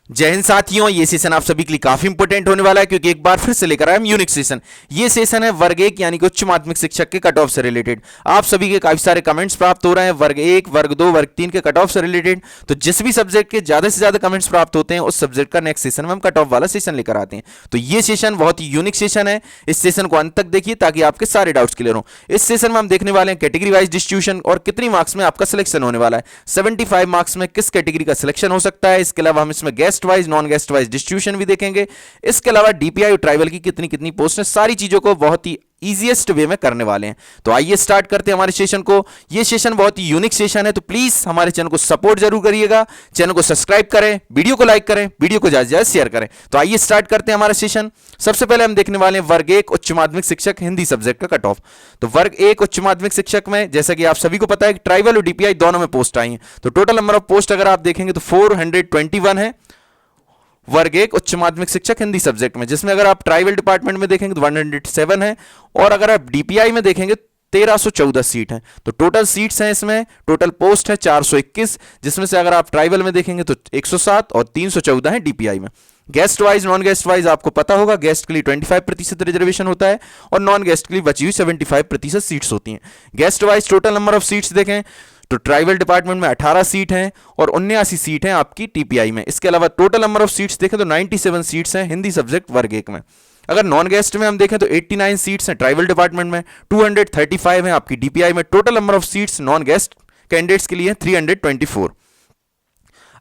जय हिंद साथियों, ये सेशन आप सभी के लिए काफी इंपॉर्टेंट होने वाला है क्योंकि एक बार फिर से लेकर आए हम यूनिक सेशन। ये सेशन है वर्ग एक यानी कि उच्च माध्यमिक शिक्षक के कट ऑफ से रिलेटेड। आप सभी के काफी सारे कमेंट्स प्राप्त हो रहे हैं वर्ग एक, वर्ग दो, वर्ग तीन के कट ऑफ से रिलेटेड। तो जिस भी सब्जेक्ट के ज्यादा से ज्यादा कमेंट्स प्राप्त होते हैं उस सब्जेक्ट का नेक्स्ट सेशन में हम कट ऑफ वाला सेशन लेकर आते हैं। तो ये सेशन बहुत ही यूनिक सेशन है। इस सेशन को अंत तक देखिए ताकि आपके सारे डाउट्स क्लियर हो। इस सेशन में हम देखने वाले हैं कैटेगरी वाइज डिस्ट्रीब्यूशन और कितनी मार्क्स में आपका सिलेक्शन होने वाला है। 75 मार्क्स में किस कैटेगरी का सिलेक्शन हो सकता है। इसके अलावा हम इसमें guest wise, non guest wise distribution भी देखेंगे। इसके अलावा डीपीआई और ट्राइबल की कितनी कितनी पोस्ट है, सारी चीजों को बहुत ही इजीएस्ट वे में करने वाले हैं। तो आइए स्टार्ट करते हैं हमारे सेशन को। ये सेशन बहुत ही यूनिक सेशन है, तो प्लीज हमारे चैनल को सपोर्ट जरूर करिएगा। चैनल को सब्सक्राइब करें, वीडियो को लाइक करें, वीडियो को ज्यादा से ज्यादा शेयर करें। तो आइए स्टार्ट करते हैं हमारा सेशन। सबसे पहले हम देखने वाले हैं वर्ग एक उच्च माध्यमिक शिक्षक हिंदी सब्जेक्ट का कट ऑफ। तो वर्ग एक उच्च माध्यमिक शिक्षक में जैसा कि आप सभी को पता है कि ट्राइबल और डीपीआई दोनों में पोस्ट आई हैं। तो टोटल नंबर ऑफ पोस्ट अगर आप देखेंगे तो 421 है वर्ग एक उच्च माध्यमिक शिक्षक हिंदी सब्जेक्ट में, जिसमें अगर आप ट्राइबल डिपार्टमेंट में देखेंगे तो 107 है और अगर आप डीपीआई में देखेंगे 1314 सीट है। तो टोटल सीट्स हैं इसमें, टोटल पोस्ट है 421, जिसमें से अगर आप ट्राइबल में देखेंगे तो 107 और 314 है डीपीआई में। Guest wise, non guest wise आपको पता होगा, गेस्ट के लिए 25% रिजर्वेशन होता है और नॉन गेस्ट के लिए बची हुई 75% सीट्स होती हैं। Guest wise total number of seats देखें तो ट्राइबल डिपार्टमेंट में 18 सीट हैं और 79 सीट हैं आपकी टीपीआई में। इसके अलावा टोटल नंबर ऑफ सीट्स देखें तो 97 सीट्स हैं हिंदी सब्जेक्ट वर्ग एक में। अगर नॉन गेस्ट में हम देखें तो 89 सीट्स हैं ट्राइबल डिपार्टमेंट में, 235 हैं आपकी डीपीआई में। Total number of seats non guest candidates के लिए 324।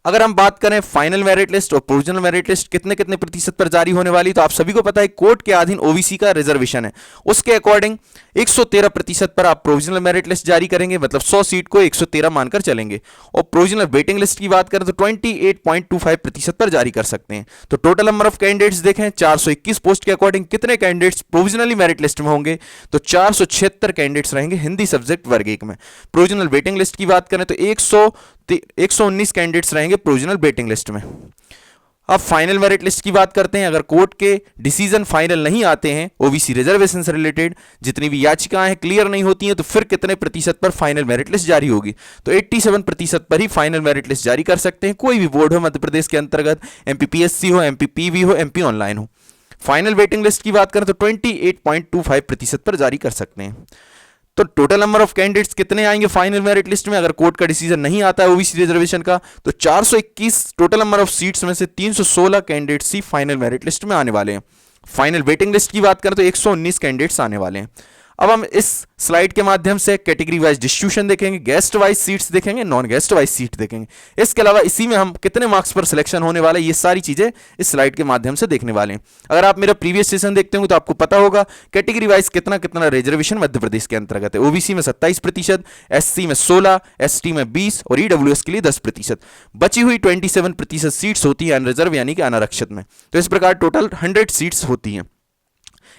अगर हम बात करें फाइनल मेरिट लिस्ट और प्रोविजनल मेरिट लिस्ट कितने कितने प्रतिशत पर जारी होने वाली, तो आप सभी को पता है कोर्ट के अधीन ओबीसी का रिजर्वेशन है, उसके अकॉर्डिंग 113% पर आप प्रोविजनल मेरिट लिस्ट जारी करेंगे, मतलब 100 सीट को 113 मानकर चलेंगे। और प्रोविजनल वेटिंग लिस्ट की बात करें तो 28.25% पर जारी कर सकते हैं। तो टोटल नंबर ऑफ कैंडिडेट्स देखें 421 पोस्ट के अकॉर्डिंग कितने कैंडिडेट्स प्रोविजनली मेरिट लिस्ट में होंगे, तो 476 कैंडिडेट्स रहेंगे हिंदी सब्जेक्ट वर्ग एक में। प्रोविजनल वेटिंग लिस्ट की बात करें तो 119 कैंडिडेट्स रहेंगे प्रोविजनल वेटिंग लिस्ट में। अब फाइनल मेरिट लिस्ट की बात करते हैं। अगर कोर्ट के डिसीजन फाइनल नहीं आते हैं ओबीसी रिजर्वेशन से रिलेटेड, जितनी भी याचिकाएं हैं क्लियर नहीं होती हैं, तो फिर कितने प्रतिशत पर फाइनल मेरिट लिस्ट जारी होगी, तो 87% पर ही फाइनल मेरिट लिस्ट जारी कर सकते हैं। कोई भी बोर्ड हो मध्य प्रदेश के अंतर्गत, एमपीपीएससी हो, एमपीपीवी हो, एमपी ऑनलाइन हो। फाइनल वेटिंग लिस्ट की बात करें तो 28.25% पर जारी कर सकते हैं। तो टोटल नंबर ऑफ कैंडिडेट्स कितने आएंगे फाइनल मेरिट लिस्ट में अगर कोर्ट का डिसीजन नहीं आता है ओबीसी रिजर्वेशन का, तो 421 टोटल नंबर ऑफ सीट्स में से 316 कैंडिडेट्स ही फाइनल मेरिट लिस्ट में आने वाले हैं। फाइनल वेटिंग लिस्ट की बात करें तो 119 कैंडिडेट्स आने वाले हैं। अब हम इस स्लाइड के माध्यम से कैटेगरी वाइज डिस्ट्रीब्यूशन देखेंगे, गेस्ट वाइज सीट्स देखेंगे, नॉन गेस्ट वाइज सीट देखेंगे। इसके अलावा इसी में हम कितने मार्क्स पर सिलेक्शन होने वाला है, ये सारी चीजें इस स्लाइड के माध्यम से देखने वाले हैं। अगर आप मेरा प्रीवियस सेशन देखते होंगे तो आपको पता होगा कैटेगरी वाइज कितना कितना रिजर्वेशन मध्य प्रदेश के अंतर्गत है। ओबीसी में 27%, एससी में 16%, एसटी में 20% और ईडब्ल्यूएस के लिए 10%। बची हुई 27% सीट्स होती है अनरिजर्व यानी कि अनारक्षित में। तो इस प्रकार टोटल 100 सीट्स होती हैं।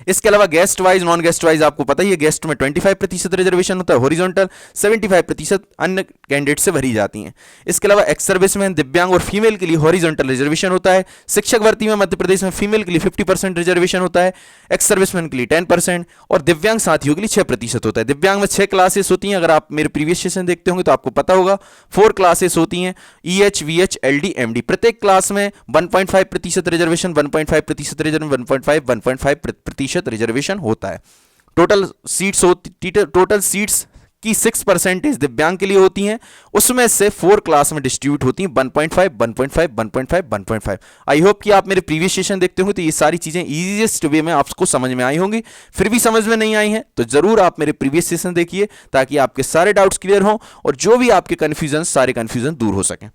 इसके अलावा guest wise, non guest wise आपको पता ही है, गेस्ट में 25% रिजर्वेशन होता है, हॉरिजॉन्टल 75% अन्य कैंडिडेट से भरी जाती हैं। इसके अलावा एक्स सर्विसमैन, दिव्यांग और फीमेल के लिए हॉरिजॉन्टल रिजर्वेशन होता है। शिक्षक भर्ती में मध्य प्रदेश में फीमेल के लिए 50% रिजर्वेशन होता है, एक्स सर्विसमैन के लिए 10% और दिव्यांग साथियों के लिए 6% होता है। दिव्यांग में 6 क्लासेस होती हैं। अगर आप मेरे प्रीवियस सेशन देखते होंगे तो आपको पता होगा 4 क्लासेस होती हैं, ईएच, वीएच, एलडी, एमडी। प्रत्येक क्लास में 1.5% रिजर्वेशन, 1.5% रिजर्वेशन, 1.5% रिजर्वेशन होता है। टोटल सीट्स की 6% दिव्यांग के लिए होती हैं, उसमें से 4 क्लास में डिस्ट्रीब्यूट होती हैं, 1.5, 1.5, 1.5, 1.5। आई होप कि आप मेरे प्रीवियस सेशन देखते होंगे तो ये सारी चीजें इजीएस्ट वे में आपको समझ में आई होंगी। फिर भी समझ में नहीं आई हैं तो जरूर आप मेरे प्रीवियस सेशन देखिए ताकि आपके सारे डाउट्स क्लियर हों और जो भी आपके कन्फ्यूजन, सारे कन्फ्यूजन दूर हो सकें।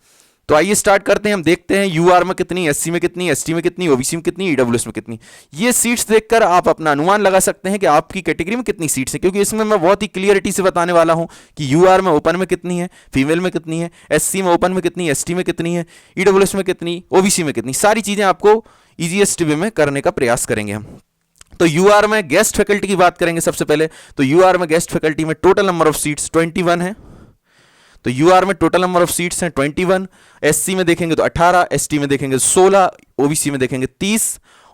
तो आइए स्टार्ट करते हैं। हम देखते हैं यूआर में कितनी, एससी में कितनी, एसटी में कितनी, ओबीसी में कितनी, ईडब्ल्यूएस में कितनी। ये सीट्स देखकर आप अपना अनुमान लगा सकते हैं कि आपकी कैटेगरी में कितनी सीट्स हैं, क्योंकि इसमें मैं बहुत ही क्लियरिटी से बताने वाला हूं कि यूआर में ओपन में कितनी है, फीमेल में कितनी है, एससी में ओपन में कितनी, एसटी में कितनी है, ईडब्ल्यूएस में कितनी, ओबीसी में कितनी। सारी चीजें आपको इजीएस्ट वे में करने का प्रयास करेंगे हम। तो यूआर में गेस्ट फैकल्टी की बात करेंगे सबसे पहले। तो यूआर में गेस्ट फैकल्टी में टोटल नंबर ऑफ सीट्स 21 है। तो यूआर में टोटल नंबर ऑफ सीट्स हैं 21। एससी में देखेंगे तो 18, एसटी में देखेंगे 16, ओबीसी में देखेंगे 30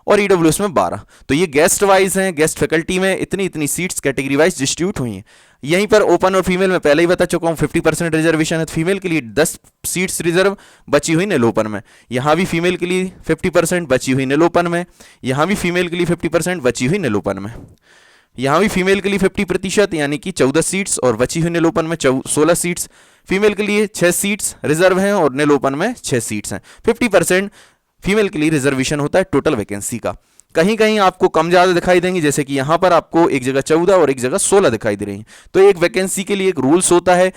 और ईडब्ल्यूएस में 12। तो ये गेस्ट वाइज हैं, गेस्ट फैकल्टी में इतनी इतनी सीट्स कैटेगरी वाइज डिस्ट्रीब्यूट हुई हैं। यहीं पर ओपन और फीमेल में पहले ही बता चुका हूँ 50% रिजर्वेशन है, फीमेल के लिए 10 सीट्स रिजर्व बची हुई नील ओपन में। यहाँ भी फीमेल के लिए 50% बची हुई नील ओपन में, यहाँ भी फीमेल के लिए 50% बची हुई नील ओपन में, यहाँ भी फीमेल के लिए 50% यानी कि 14 सीट्स और बची हुई नील ओपन में 16 सीट्स। फीमेल के लिए 6 सीट्स रिजर्व हैं और नील ओपन में 6 सीट्स हैं। 50% फीमेल के लिए रिजर्वेशन होता है टोटल वैकेंसी का। कहीं कहीं आपको कम ज़्यादा दिखाई देंगी, जैसे कि यहाँ पर आपको एक जगह 14 और एक जगह 16 दिखाई दे रही हैं। तो एक वैकेंसी के लिए एक रूल्स होता है,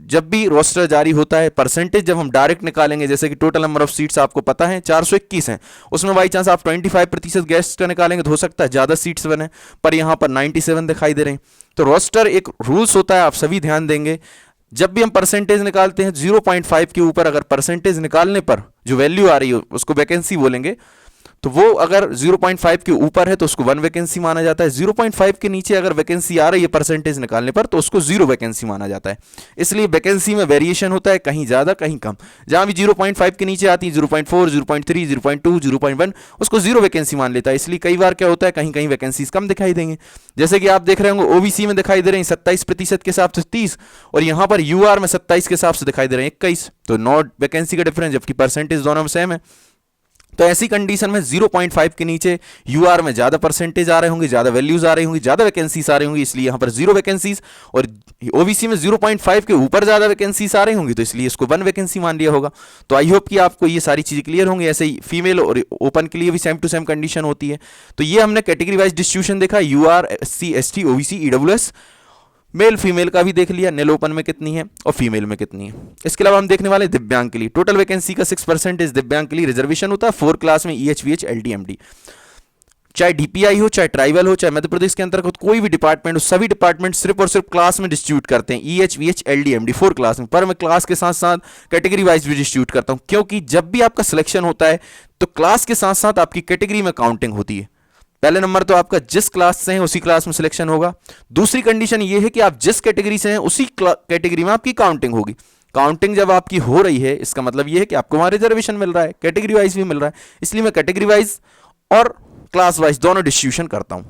जब भी रोस्टर जारी होता है परसेंटेज जब हम डायरेक्ट निकालेंगे, जैसे कि टोटल नंबर ऑफ सीट्स आपको पता है 421 हैं, उसमें बाई चांस आप 25% गेस्ट का निकालेंगे तो हो सकता है ज़्यादा सीट्स बने, पर यहाँ पर 97 दिखाई दे रहे हैं। तो रोस्टर एक रूल्स होता है, आप सभी ध्यान देंगे। जब भी हम परसेंटेज निकालते हैं 0.5 के ऊपर अगर परसेंटेज निकालने पर जो वैल्यू आ रही है उसको वैकेंसी बोलेंगे, तो वो अगर 0.5 के ऊपर है तो उसको 1 वैकेंसी माना जाता है। 0.5 के नीचे अगर वैकेंसी आ रही है परसेंटेज निकालने पर तो उसको 0 वैकेंसी माना जाता है। इसलिए वैकेंसी में वेरिएशन होता है, कहीं ज़्यादा कहीं कम। जहाँ भी 0.5 के नीचे आती है 0.4, 0.3, 0.2, 0.1 उसको 0 वैकेंसी मान लेता है। इसलिए कई बार क्या होता है कहीं कहीं वैकेंसीज कम दिखाई देंगे, जैसे कि आप देख रहे होंगे ओबीसी में दिखाई दे रहे हैं 27% के हिसाब से 30 और यहाँ पर यूआर में 27 के हिसाब से दिखाई दे रहे हैं 21। तो 9 वैकेंसी का डिफरेंस, जबकि परसेंटेज दोनों में सेम है। तो ऐसी कंडीशन में 0.5 के नीचे यूआर में ज़्यादा परसेंटेज आ रहे होंगे, ज़्यादा वैल्यूज आ रही होंगी, ज़्यादा वैकेंसीज आ रही होंगी, इसलिए यहाँ पर 0 वैकेंसीज। और ओबीसी में 0.5 के ऊपर ज़्यादा वैकेंसीज आ रही होंगी तो इसलिए इसको 1 वैकेंसी मान लिया होगा। तो आई होप कि आपको ये सारी चीज़ें क्लियर होंगी। ऐसे ही फीमेल और ओपन के लिए भी सेम टू सेम कंडीशन होती है। तो ये हमने कैटेगरी वाइज डिस्ट्रीब्यूशन देखा, UR, SC, ST, OBC, EWS. Male female का भी देख लिया, नील ओपन में कितनी है और फीमेल में कितनी है। इसके अलावा हम देखने वाले दिव्यांग के लिए टोटल वैकेंसी का 6% दिव्यांग के लिए रिजर्वेशन होता है 4 क्लास में, EHVH, LD, MD। चाहे डीपीआई हो, चाहे ट्राइबल हो, चाहे मध्य प्रदेश के अंतर्गत कोई भी डिपार्टमेंट हो, सभी डिपार्टमेंट सिर्फ और सिर्फ क्लास में डिस्ट्रीब्यूट करते हैं, EHVH, LD, MD 4 क्लास में। पर मैं क्लास के साथ साथ कैटेगरी वाइज भी डिस्ट्रीब्यूट करता हूं, क्योंकि जब भी आपका सिलेक्शन होता है तो क्लास के साथ साथ आपकी कैटेगरी में काउंटिंग होती है। पहले नंबर तो आपका जिस क्लास से हैं उसी क्लास में सिलेक्शन होगा। दूसरी कंडीशन ये है कि आप जिस कैटेगरी से हैं उसी कैटेगरी में आपकी काउंटिंग होगी। काउंटिंग जब आपकी हो रही है इसका मतलब ये है कि आपको वहां रिजर्वेशन मिल रहा है, कैटेगरी वाइज भी मिल रहा है। इसलिए मैं कैटेगरी वाइज और क्लास वाइज दोनों डिस्ट्रीब्यूशन करता हूं।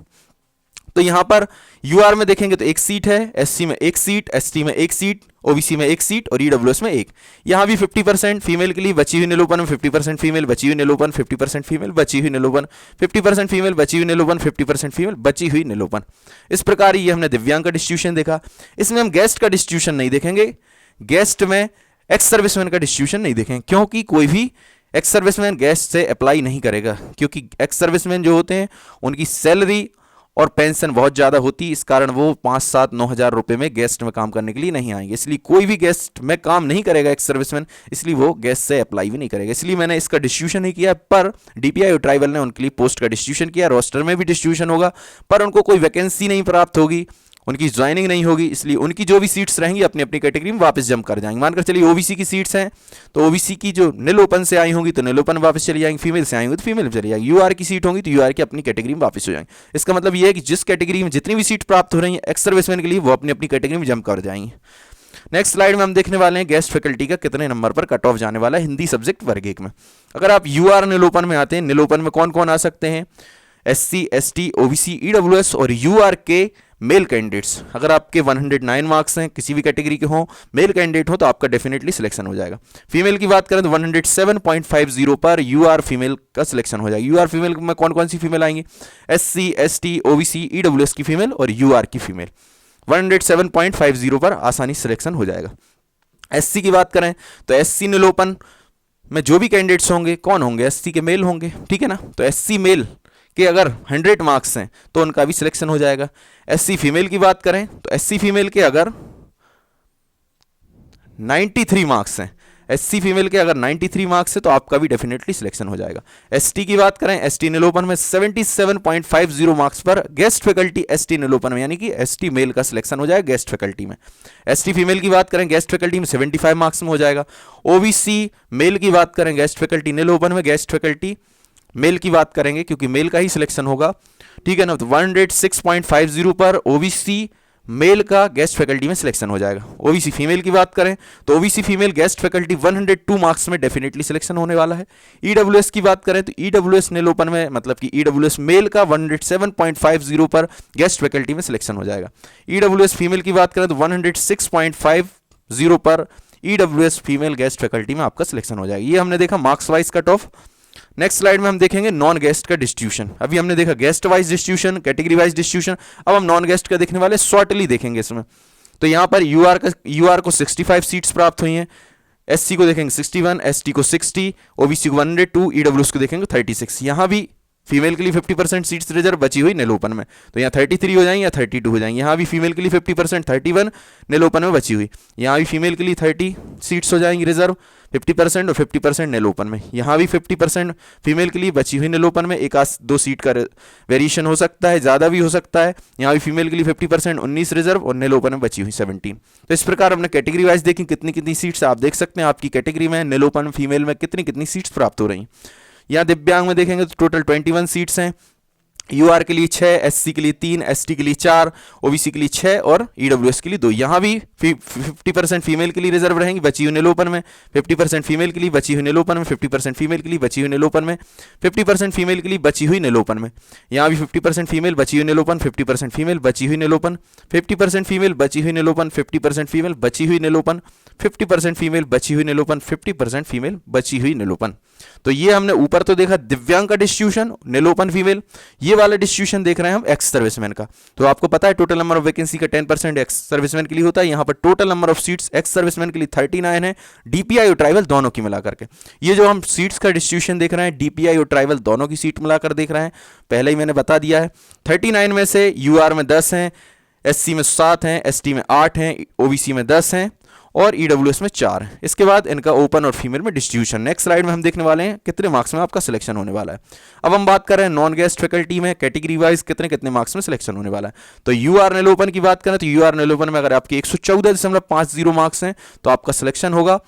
तो यहां पर यूआर में देखेंगे तो 1 सीट है, एससी में 1 सीट, एसटी में 1 सीट, ओबीसी में 1 सीट और ईडब्ल्यूएस में 1। यहां भी 50% फीमेल के लिए बची हुई नील ओपन में, 50% फीमेल बची हुई नील ओपन, 50% फीमेल बची हुई नील ओपन, 50% फीमेल बची हुई नील ओपन, 50% फीमेल बची हुई नील ओपन। इस प्रकार ये हमने दिव्यांग का डिस्ट्रीब्यूशन देखा। इसमें हम गेस्ट का डिस्ट्रीब्यूशन नहीं देखेंगे, गेस्ट में एक्स सर्विसमैन का डिस्ट्रीब्यूशन नहीं देखेंगे, क्योंकि कोई भी एक्स सर्विसमैन गेस्ट से अप्लाई नहीं करेगा, क्योंकि एक्स सर्विसमैन जो होते हैं उनकी सैलरी और पेंशन बहुत ज़्यादा होती है, इस कारण वो 5-7-9 हज़ार रुपये में गेस्ट में काम करने के लिए नहीं आएंगे। इसलिए कोई भी गेस्ट में काम नहीं करेगा एक्स सर्विसमैन, इसलिए वो गेस्ट से अप्लाई भी नहीं करेगा। इसलिए मैंने इसका डिस्ट्रीब्यूशन नहीं किया। पर डीपीआई और ट्राइबल ने उनके लिए पोस्ट का डिस्ट्रीब्यूशन किया, रोस्टर में भी डिस्ट्रीब्यूशन होगा, पर उनको कोई वैकेंसी नहीं प्राप्त होगी, उनकी ज्वाइनिंग नहीं होगी, इसलिए उनकी जो भी सीट्स रहेंगी अपनी अपनी कैटेगरी में वापस जंप कर जाएंगे। मानकर चलिए ओबीसी की सीट्स हैं तो ओबीसी की जो नील ओपन से आई होंगी तो नील ओपन वापस चली जाएंगी, फीमेल से आई होंगी तो फीमेल चली जाएंगी, यूआर की सीट होंगी तो यूआर की अपनी कैटेगरी में वापस हो जाएंगे। इसका मतलब ये है कि जिस कैटेगरी में जितनी भी सीट प्राप्त हो रही है एक्स सर्विसमैन के लिए वो अपनी अपनी कैटेगरी में जंप कर जाएंगे। नेक्स्ट स्लाइड में हम देखने वाले हैं गेस्ट फैकल्टी का कितने नंबर पर कट ऑफ जाने वाला है हिंदी सब्जेक्ट वर्ग 1 में। अगर आप यूआर नील ओपन में आते हैं, नील ओपन में कौन कौन आ सकते हैं? एससी, एसटी, ओबीसी, ईडब्ल्यूएस और यूआर के मेल कैंडिडेट्स। अगर आपके 109 मार्क्स हैं, किसी भी कैटेगरी के हों, मेल कैंडिडेट हो तो आपका डेफिनेटली सिलेक्शन हो जाएगा। फीमेल की बात करें तो 107.50 पर यूआर फीमेल का सिलेक्शन हो जाएगा। यूआर फीमेल में कौन कौन सी फीमेल आएंगी? एससी, एसटी, ओबीसी, ईडब्ल्यूएस की फीमेल और यूआर की फीमेल। 107.50 पर आसानी सिलेक्शन हो जाएगा। एससी की बात करें तो एससी नील ओपन में जो भी कैंडिडेट्स होंगे कौन होंगे? एससी के मेल होंगे, ठीक है ना। तो एससी मेल के अगर 100 मार्क्स हैं तो उनका भी सिलेक्शन हो जाएगा। एससी फीमेल की बात करें तो एससी फीमेल के अगर 93 मार्क्स हैं, एससी फीमेल के अगर 93 मार्क्स है तो आपका भी डेफिनेटली सिलेक्शन हो जाएगा। एसटी की बात करें, एसटी नील ओपन में 77.50 मार्क्स पर गेस्ट फैकल्टी एसटी नील ओपन में, यानी कि एसटी मेल का सिलेक्शन हो जाएगा गेस्ट फैकल्टी में। एसटी फीमेल की बात करें गेस्ट फैकल्टी में 75 मार्क्स में हो जाएगा। ओबीसी मेल की बात करें गेस्ट फैकल्टी नील ओपन में, गेस्ट फैकल्टी मेल की बात करेंगे क्योंकि मेल का ही सिलेक्शन होगा, ठीक है ना। तो 106.50 पर ओबीसी मेल का गेस्ट फैकल्टी में सिलेक्शन हो जाएगा। ओबीसी फीमेल की बात करें तो OBC female guest faculty 102 marks में डेफिनेटली सिलेक्शन होने वाला है। ईडब्ल्यूएस की बात करें तो ईडब्ल्यूएस नेल ओपन में मतलब कि ईडब्ल्यूएस मेल का 107.50 पर गेस्ट फैकल्टी में सिलेक्शन हो जाएगा। ईडब्ल्यूएस फीमेल की बात करें तो 106.50 पर ईडब्ल्यूएस फीमेल गेस्ट फैकल्टी में आपका सिलेक्शन हो जाएगा। ये हमने देखा marks wise cut off. Next slide में हम देखेंगे नॉन गेस्ट का डिस्ट्रीब्यूशन। अभी हमने देखा guest wise distribution, category wise distribution, अब हम नॉन गेस्ट का देखने वाले, शॉर्टली देखेंगे इसमें। तो यहाँ पर यूआर को 65 सीट्स प्राप्त हुई हैं, एससी को देखेंगे 61, एसटी को 60, ओबीसी को 102, ईडब्ल्यूएस को देखेंगे 36। यहाँ भी फीमेल के लिए 50% सीट्स रिजर्व बची हुई नेल ओपन में, तो यहाँ 33 हो जाएंगी या 32 हो जाएंगी। यहाँ भी फीमेल के लिए 50%, 31 नेल ओपन में बची हुई। यहाँ भी फीमेल के लिए 30 सीट्स हो जाएंगी रिजर्व, 50% और 50% नेल ओपन में। यहाँ भी 50% फीमेल के लिए बची हुई नेल ओपन में, एक आध दो सीट का वेरिएशन हो सकता है, ज़्यादा भी हो सकता है। यहाँ भी फीमेल के लिए 50%, 19 रिजर्व और नेल ओपन में बची हुई 17। तो इस प्रकार हमने कैटेगरी वाइज देखी कितनी कितनी सीट्स आप देख सकते हैं आपकी कैटेगरी में, नेल ओपन फीमेल में कितनी कितनी सीट्स प्राप्त हो रही। यहाँ दिव्यांग में देखेंगे तो टोटल 21 सीट्स हैं। यूआर के लिए 6, एससी के लिए 3, एसटी के लिए 4, ओबीसी के लिए 6 और ईडब्ल्यूएस के लिए 2। यहाँ भी 50% फीमेल के लिए रिजर्व रहेंगी बची हुई नेल ओपन में, 50% फीमेल के लिए बची हुई नेल ओपन में, 50% फीमेल के लिए बची हुई नेल ओपन में, 50% फीमेल के लिए बची हुई नेल ओपन में। यहाँ भी 50% फीमेल बची हुई नेल ओपन, 50% फीमेल बची हुई नेल ओपन, 50% फीमेल बची हुई नेल ओपन, 50% फीमेल बची हुई नेल ओपन, 50% फीमेल बची हुई नेल ओपन, 50% फीमेल बची हुई नेल ओपन। तो ये हमने ऊपर तो देखा दिव्यांग का डिस्ट्रीब्यूशन, नेल ओपन फीमेल। ये वाला डिस्ट्रीब्यूशन देख रहे हैं हम एक्स सर्विसमैन का। तो आपको पता है टोटल नंबर ऑफ वैकेंसी का 10% एक्स सर्विसमैन के लिए होता है। यहाँ पर total number of seats ex serviceman के लिए 39 है, डीपीआई और ट्राइबल दोनों की मिलाकर के। ये जो हम सीट्स का डिस्ट्रीब्यूशन देख रहे हैं डीपीआई और ट्राइबल दोनों की सीट मिलाकर देख रहे हैं, पहले ही मैंने बता दिया है। 39 में से यूआर में 10 हैं, एससी में 7 हैं, एसटी में 8 हैं, ओबीसी में 10 हैं और ईडब्ल्यूएस में 4 है। इसके बाद इनका ओपन और फीमेल में डिस्ट्रीब्यूशन। नेक्स्ट स्लाइड में हम देखने वाले हैं कितने मार्क्स में आपका सिलेक्शन होने वाला है। अब हम बात कर रहे हैं नॉन गेस्ट फैकल्टी में कैटेगरी वाइज कितने कितने मार्क्स में सिलेक्शन होने वाला है। तो यूआर नेल ओपन की बात करें तो यूआर नेल ओपन में अगर आपके 114.50 मार्क्स हैं तो आपका सिलेक्शन होगा।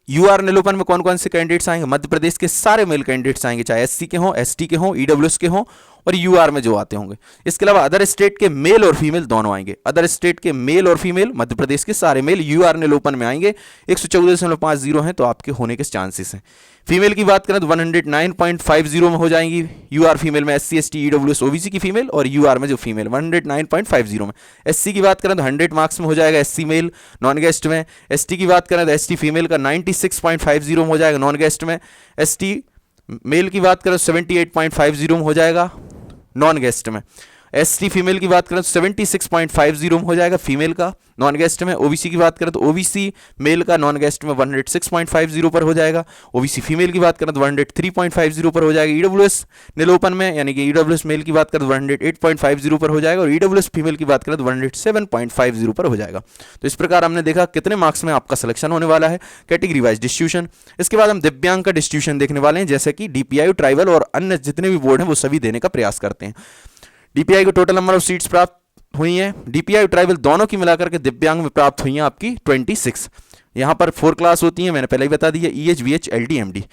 यूआर नेल ओपन में कौन कौन से कैंडिडेट्स आएंगे? मध्य प्रदेश के सारे मेल कैंडिडेट्स आएंगे, चाहे एससी के हों, एसटी के हों, ईडब्ल्यूएस के हों और यूआर में जो आते होंगे। इसके अलावा अदर स्टेट के मेल और फीमेल दोनों आएंगे। अदर स्टेट के मेल और फीमेल, मध्य प्रदेश के सारे मेल यूआर नेल ओपन में आएंगे। 114.50 हैं तो आपके होने के चांसेस हैं। फीमेल की बात करें तो 109.50 में हो जाएंगी यूआर फीमेल में, एससी एसटी ईडब्ल्यूएस ओबीसी की फीमेल और यूआर में जो फीमेल 109.50 में। एससी की बात करें तो 100 मार्क्स में हो जाएगा एससी मेल नॉन गेस्ट में। एसटी की बात करें तो एसटी फीमेल का 96.50 में हो जाएगा नॉन गेस्ट में। एसटी मेल की बात करें तो 78.50 में हो जाएगा नॉन गेस्ट में। एसटी फीमेल की बात करें तो 76.50 में हो जाएगा फीमेल का नॉन गेस्ट में। ओबीसी की बात करें तो ओबीसी मेल का नॉन गेस्ट में 106.50 पर हो जाएगा। ओबीसी फीमेल की बात करें तो 103.50 पर हो जाएगा। ईडब्ल्यूएस नेल ओपन में यानी कि ईडब्ल्यूएस मेल की बात करें तो 108.50 पर हो जाएगा और ईडब्ल्यूएस फीमेल की बात करें तो 107.50 पर हो जाएगा। तो इस प्रकार हमने देखा कितने मार्क्स में आपका सिलेक्शन होने वाला है, कैटेगरी वाइज डिस्ट्रीब्यूशन। इसके बाद हम दिव्यांग का डिस्ट्रीब्यूशन देखने वाले हैं, जैसे कि डीपीआई, ट्राइबल और अन्य जितने भी बोर्ड हैं वो सभी देने का प्रयास करते हैं। डीपीआई को टोटल नंबर ऑफ सीट्स प्राप्त हुई हैं, डीपीआई और ट्राइबल दोनों की मिलाकर के दिव्यांग में प्राप्त हुई हैं आपकी 26। यहाँ पर 4 क्लास होती हैं, मैंने पहले ही बता दिया, ईएच, वीएच, एलडी, एमडी।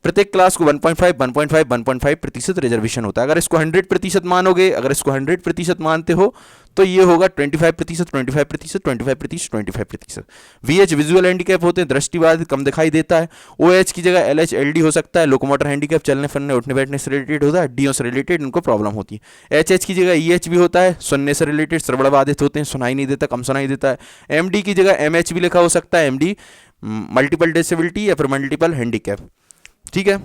प्रत्येक क्लास को 1.5% रिजर्वेशन होता है। अगर इसको 100% मानोगे, अगर इसको 100% मानते हो तो ये होगा 25%। वीएच विजुअल हैंडीकैप होते हैं, दृष्टिबाधित, कम दिखाई देता है। ओएच की जगह एलएच, एलडी हो सकता है, लोकोमोटर हैंडीकैप, चलने फिरने उठने बैठने से रिलेटेड होता है, डीओ से रिलेटेड इनको प्रॉब्लम होती है। एचएच की जगह ईएच भी होता है, सुनने से रिलेटेड, श्रवण बाधित होते हैं, सुनाई नहीं देता, कम सुनाई देता है। एमडी की जगह एमएच भी लिखा हो सकता है, एमडी मल्टीपल डिसेबिलिटी या फिर मल्टीपल हैंडीकैप, ठीक है।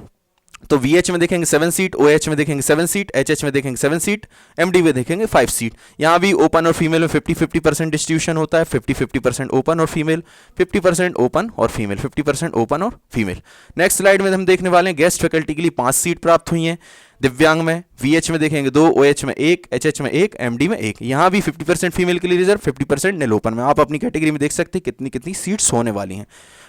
तो वीएच में देखेंगे 7 सीट, ओएच में देखेंगे 7 सीट, एचएच में देखेंगे 7 सीट, एमडी में देखेंगे 5 सीट। यहाँ भी ओपन और फीमेल में 50-50% डिस्ट्रीब्यूशन होता है, 50-50% ओपन और फीमेल, 50% ओपन और फीमेल, 50% ओपन और फीमेल। नेक्स्ट स्लाइड में हम देखने वाले हैं गेस्ट फैकल्टी के लिए 5 सीट प्राप्त हुई हैं दिव्यांग में। वीएच में देखेंगे 2, ओएच में 1, एचएच में 1, एमडी में 1। यहाँ भी 50% फीमेल के लिए रिजर्व, 50% नेल ओपन में। आप अपनी कैटेगरी में देख सकते हैं कितनी कितनी सीट्स होने वाली हैं।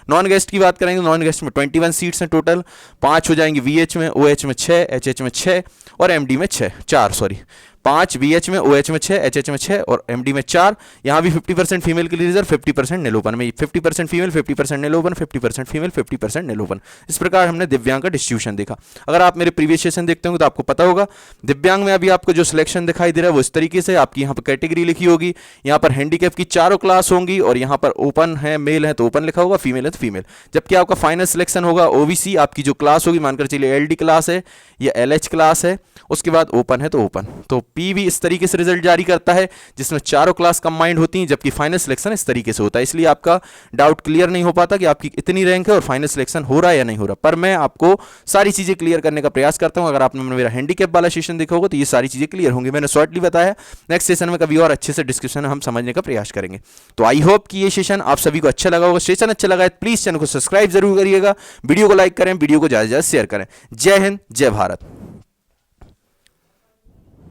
नॉन गेस्ट की बात करेंगे, नॉन गेस्ट में 21 सीट्स हैं टोटल, 5 हो जाएंगी वीएच में, ओएच में 6, एचएच में 6 और एमडी में 4 5, BH में, OH में 6, HH में 6 और MD में 4। यहाँ भी 50% फीमेल के लिए रिजर्व, 50% नील ओपन में, 50% फीमेल, 50% नील ओपन, 50% फीमेल, 50% नील ओपन। इस प्रकार हमने दिव्यांग का डिस्ट्रीब्यूशन देखा। अगर आप मेरे प्रीवियस सेशन देखते होंगे तो आपको पता होगा दिव्यांग में अभी आपको जो सिलेक्शन दिखाई दे रहा है वो इस तरीके से आपकी यहाँ पर कैटेगरी लिखी होगी, यहाँ पर हैंडीकैप की चारों क्लास होंगी और यहाँ पर ओपन है, मेल है तो ओपन लिखा होगा, फीमेल है तो फीमेल। जबकि आपका फाइनल सिलेक्शन होगा OBC, आपकी जो क्लास होगी मानकर चलिए LD क्लास है या LH क्लास है, उसके बाद ओपन है तो ओपन। तो P भी इस तरीके से रिजल्ट जारी करता है जिसमें चारों क्लास कंबाइंड होती हैं, जबकि फाइनल सिलेक्शन इस तरीके से होता है। इसलिए आपका डाउट क्लियर नहीं हो पाता कि आपकी इतनी रैंक है और फाइनल सिलेक्शन हो रहा है या नहीं हो रहा, पर मैं आपको सारी चीजें क्लियर करने का प्रयास करता हूं। अगर आपने मेरा हैंडीकैप वाला सेशन देखा होगा तो ये सारी चीजें क्लियर होंगी। मैंने शॉर्टली बताया, नेक्स्ट सेशन में कभी और अच्छे से डिस्क्रिप्शन हम समझने का प्रयास करेंगे। तो आई होप कि ये सेशन आप सभी को अच्छा लगा होगा। सेशन अच्छा लगा है प्लीज चैनल को सब्सक्राइब जरूर करिएगा, वीडियो को लाइक करें, वीडियो को ज्यादा से ज्यादा शेयर करें। जय हिंद, जय भारत।